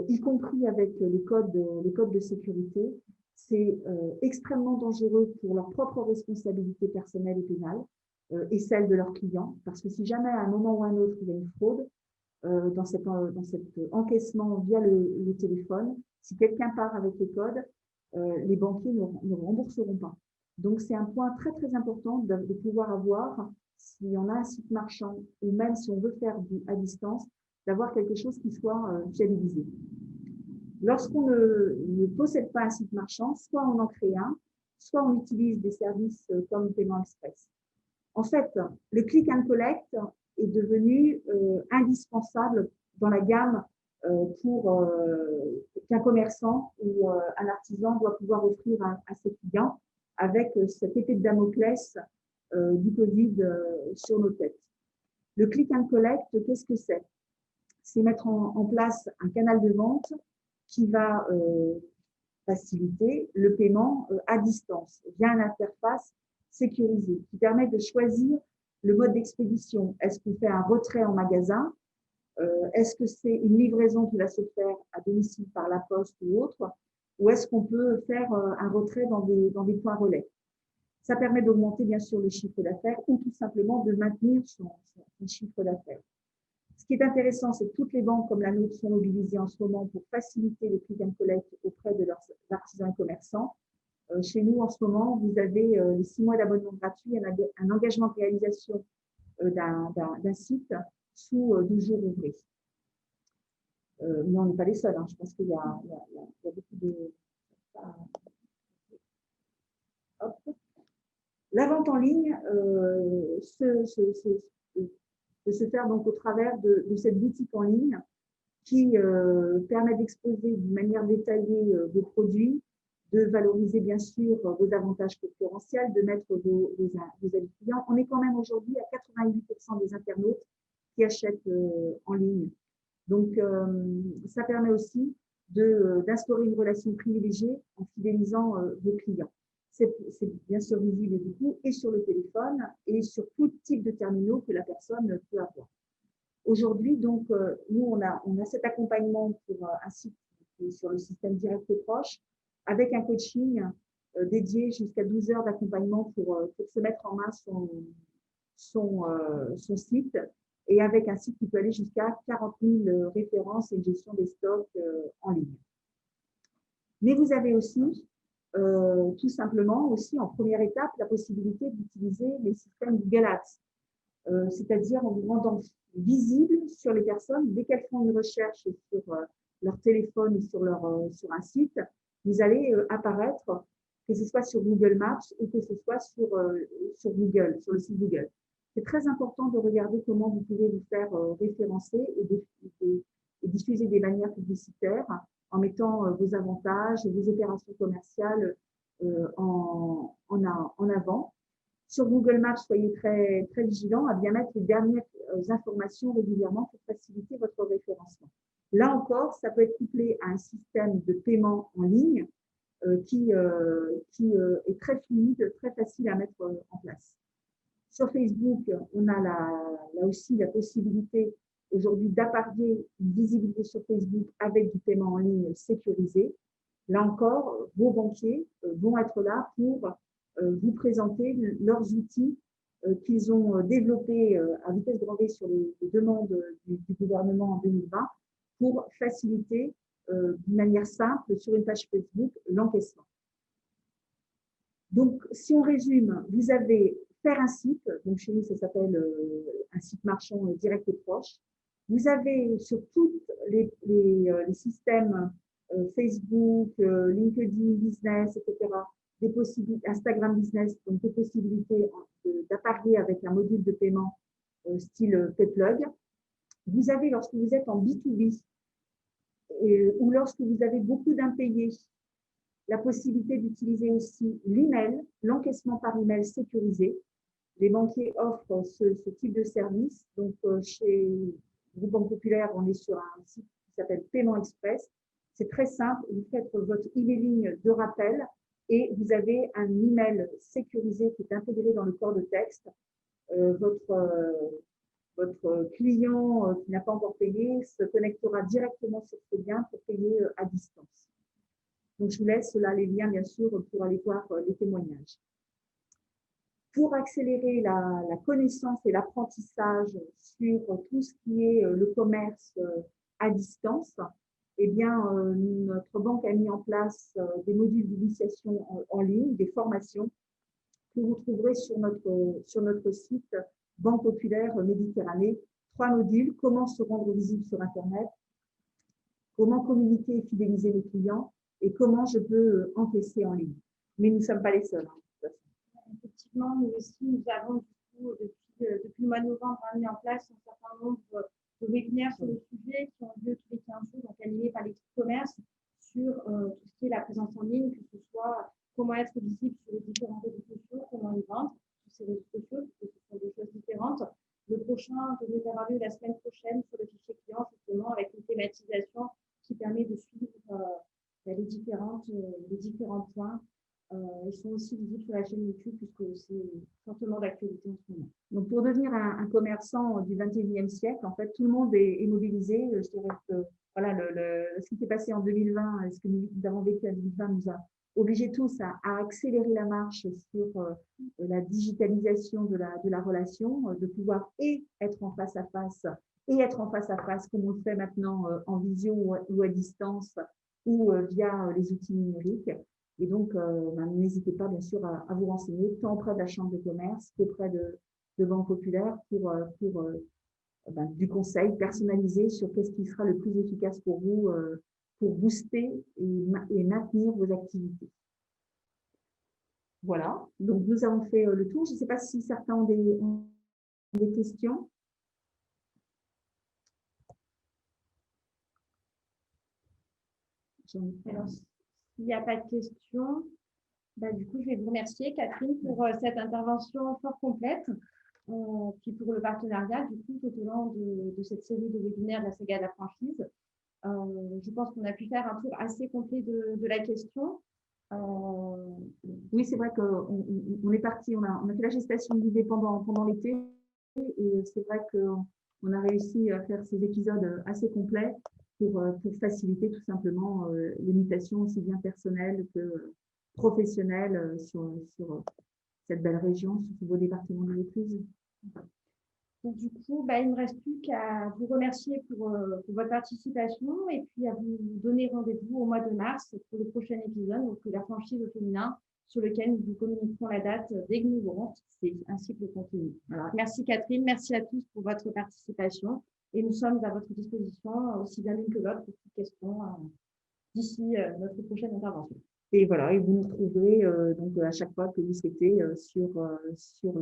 y compris avec les codes de sécurité. C'est extrêmement dangereux pour leur propre responsabilité personnelle et pénale et celle de leurs clients, parce que si jamais à un moment ou à un autre il y a une fraude dans cet encaissement via le téléphone, si quelqu'un part avec les codes, les banquiers ne rembourseront pas. Donc c'est un point très très important de pouvoir avoir, si on a un site marchand ou même si on veut faire à distance, d'avoir quelque chose qui soit fiabilisé. Lorsqu'on ne possède pas un site marchand, soit on en crée un, soit on utilise des services comme Paiement Express. En fait, le click and collect est devenu indispensable dans la gamme pour qu'un commerçant ou un artisan doit pouvoir offrir à ses clients avec cet épée de Damoclès du Covid sur nos têtes. Le click and collect, qu'est-ce que c'est? C'est mettre en place un canal de vente qui va faciliter le paiement à distance via une interface sécurisée qui permet de choisir le mode d'expédition. Est-ce qu'on fait un retrait en magasin? Est-ce que c'est une livraison qui va se faire à domicile par la poste ou autre? Ou est-ce qu'on peut faire un retrait dans des points relais? Ça permet d'augmenter bien sûr le chiffre d'affaires ou tout simplement de maintenir son chiffre d'affaires. Ce qui est intéressant, c'est que toutes les banques comme la nôtre sont mobilisées en ce moment pour faciliter les click and collect auprès de leurs artisans et commerçants. Chez nous, en ce moment, vous avez les 6 mois d'abonnement gratuit, un engagement de réalisation d'un site sous 12 jours ouvrés. Mais on n'est pas les seuls. Hein. Je pense qu'il y a beaucoup de... La vente en ligne peut se faire donc au travers de cette boutique en ligne qui permet d'exposer d'une manière détaillée vos produits, de valoriser bien sûr vos avantages concurrentiels, de mettre vos avis clients. On est quand même aujourd'hui à 88% des internautes qui achètent en ligne. Donc, ça permet aussi d'instaurer une relation privilégiée en fidélisant vos clients. C'est bien sûr visible du coup et sur le téléphone et sur tout type de terminaux que la personne peut avoir. Aujourd'hui, donc, nous, on a cet accompagnement pour un site sur le système direct et proche avec un coaching dédié jusqu'à 12 heures d'accompagnement pour se mettre en main son site et avec un site qui peut aller jusqu'à 40 000 références et une gestion des stocks en ligne. Mais vous avez aussi, tout simplement, aussi en première étape, la possibilité d'utiliser les systèmes Google Ads, c'est-à-dire en vous rendant visible sur les personnes dès qu'elles font une recherche sur leur téléphone ou sur un site, vous allez apparaître, que ce soit sur Google Maps ou que ce soit sur Google, sur le site Google. C'est très important de regarder comment vous pouvez vous faire référencer et diffuser des bannières publicitaires en mettant vos avantages, vos opérations commerciales en avant. Sur Google Maps, soyez très, très vigilants à bien mettre les dernières informations régulièrement pour faciliter votre référencement. Là encore, ça peut être couplé à un système de paiement en ligne qui est très fluide, très facile à mettre en place. Sur Facebook, on a là aussi la possibilité aujourd'hui d'apparier une visibilité sur Facebook avec du paiement en ligne sécurisé. Là encore, vos banquiers vont être là pour vous présenter leurs outils qu'ils ont développés à vitesse grand V sur les demandes du gouvernement en 2020 pour faciliter d'une manière simple sur une page Facebook l'encaissement. Donc, si on résume, vous avez faire un site, donc chez nous ça s'appelle un site marchand direct et proche. Vous avez sur tous les systèmes Facebook, LinkedIn Business, etc., des possibilités, Instagram Business, donc des possibilités d'apparier avec un module de paiement style PayPlug. Vous avez, lorsque vous êtes en B2B ou lorsque vous avez beaucoup d'impayés, la possibilité d'utiliser aussi l'email, l'encaissement par email sécurisé. Les banquiers offrent ce type de service. Donc, chez Groupe Banque Populaire, on est sur un site qui s'appelle Paiement Express. C'est très simple. Vous faites votre emailing de rappel et vous avez un email sécurisé qui est intégré dans le corps de texte. Votre client qui n'a pas encore payé se connectera directement sur ce lien pour payer à distance. Donc, je vous laisse là les liens, bien sûr, pour aller voir les témoignages. Pour accélérer la connaissance et l'apprentissage sur tout ce qui est le commerce à distance, eh bien, notre banque a mis en place des modules d'initiation en ligne, des formations que vous trouverez sur notre site Banque Populaire Méditerranée. 3 modules, comment se rendre visible sur Internet, comment communiquer et fidéliser les clients, et comment je peux encaisser en ligne. Mais nous ne sommes pas les seuls. Hein. Effectivement, nous aussi, nous avons du coup, depuis le mois de novembre, mis en place un certain nombre de webinaires sur le sujet qui ont lieu tous les 15 jours, donc animés par l'équipe commerce sur tout ce qui est la présence en ligne, que ce soit comment être visible sur les différents réseaux sociaux, comment les vendre sur ces réseaux sociaux, parce que ce sont des choses différentes. Le prochain devrait avoir lieu la semaine prochaine sur le fichier client, justement, avec une thématisation qui permet de suivre les différents points. Ils sont aussi visibles sur la chaîne YouTube puisque c'est fortement d'actualité en ce moment. Donc, pour devenir un commerçant du 21e siècle, en fait, tout le monde est mobilisé. Je dirais que voilà, ce qui s'est passé en 2020, ce que nous avons vécu en 2020 nous a obligés tous à accélérer la marche sur la digitalisation de la relation, de pouvoir être en face à face et être en face à face comme on le fait maintenant en visio ou à distance ou via les outils numériques. Et donc, n'hésitez pas bien sûr à vous renseigner tant auprès de la Chambre de commerce qu'auprès de Banque Populaire pour du conseil personnalisé sur qu'est-ce qui sera le plus efficace pour vous pour booster et maintenir vos activités. Voilà, donc nous avons fait le tour. Je ne sais pas si certains ont des questions. Alors, s'il n'y a pas de questions, du coup, je vais vous remercier, Catherine, pour cette intervention fort complète, puis pour le partenariat, du coup, tout au long de cette série de webinaires de la saga de la franchise. Je pense qu'on a pu faire un tour assez complet de la question. Oui, c'est vrai qu'on est parti, on a fait la gestation de l'idée pendant l'été, et c'est vrai qu'on a réussi à faire ces épisodes assez complets pour faciliter tout simplement les mutations aussi bien personnelles que professionnelles sur cette belle région, sur ce beau département de Vaucluse. Donc, du coup, il ne me reste plus qu'à vous remercier pour votre participation et puis à vous donner rendez-vous au mois de mars pour le prochain épisode, donc la franchise au féminin, sur lequel nous vous communiquerons la date dès que nous l'aurons fixée, ainsi que le contenu. Voilà. Merci Catherine, merci à tous pour votre participation et nous sommes à votre disposition, aussi bien l'une que l'autre, pour toutes questions d'ici notre prochaine intervention. Et voilà, et vous nous trouverez donc à chaque fois que vous souhaitez sur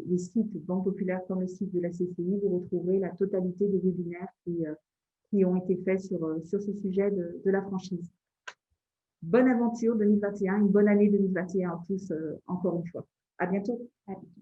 les sites Banque Populaire comme le site de la CCI, vous retrouverez la totalité des webinaires qui ont été faits sur ce sujet de la franchise. Bonne aventure 2021, une bonne année 2021 en tous, encore une fois. À bientôt. À bientôt.